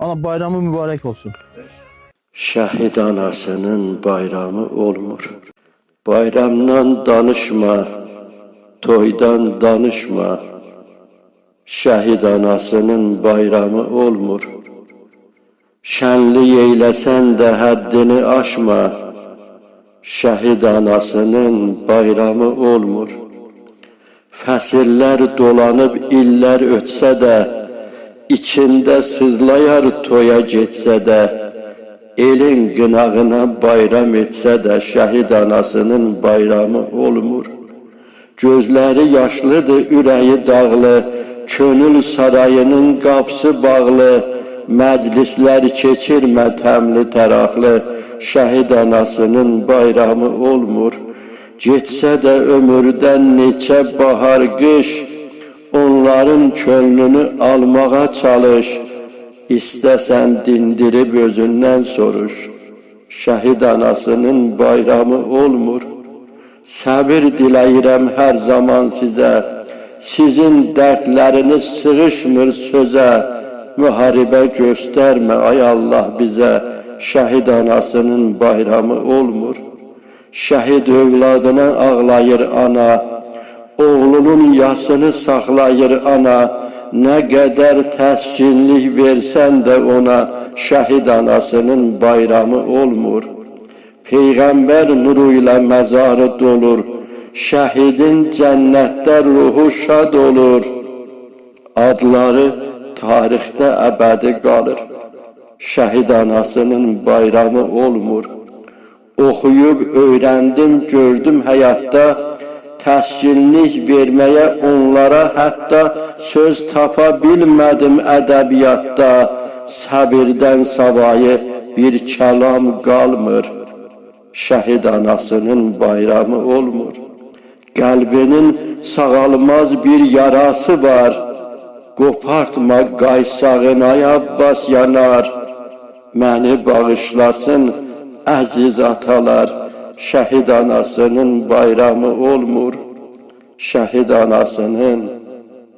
Ana bayramı mübarek olsun. Şəhid anasının bayramı olmur. Bayramdan danışma, toydan danışma. Şəhid anasının bayramı olmur. Şənlik eyləsən də həddini aşma. Şəhid anasının bayramı olmur. Fəsillər dolanıb illər ötsə də, içində sızlayar toya getsə də, elin qınağına bayram etsə də, şəhid anasının bayramı olmur. Gözləri yaşlıdır, ürəyi dağlı, könül sarayının qapısı bağlı, məclislər keçir mətəmli təraqlı, şəhid anasının bayramı olmur. Getsə də ömürdən neçə bahar qış, onların könlünü almağa çalış. İstəsən dindirib özündən soruş, şəhid anasının bayramı olmur. Səbir diləyirəm hər zaman sizə, sizin dərdləriniz sığışmır sözə. Müharibə göstərmə ay Allah bizə, şəhid anasının bayramı olmur. Şəhid övladına ağlayır ana, oğlunun yasını saxlayır ana. Nə qədər təskinlik versən də ona, şəhid anasının bayramı olmur. Peyğəmbər nuru ilə məzarı dolur, şəhidin cənnətdə ruhu şad olur. Adları tarixdə əbədi qalır, şəhid anasının bayramı olmur. Oxuyub, öyrəndim, gördüm həyatda, təskinlik verməyə onlara hətta söz tapa bilmədim ədəbiyyatda. Səbirdən savayı bir kəlam qalmır, şəhid anasının bayramı olmur. Qəlbinin sağalmaz bir yarası var, qopartma qaysağın ay Abbas yanar. Məni bağışlasın əziz atalar, şəhid anasının bayramı olmur. Şəhid anasının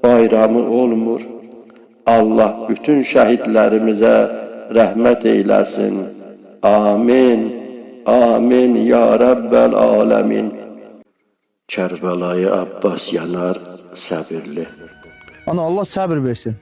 bayramı olmur. Allah bütün şəhidlərimizə rəhmət eyləsin. Amin, amin ya Rəbbəl aləmin. Kərbəlayı Abbas yanar səbirli. Ana Allah səbir versin.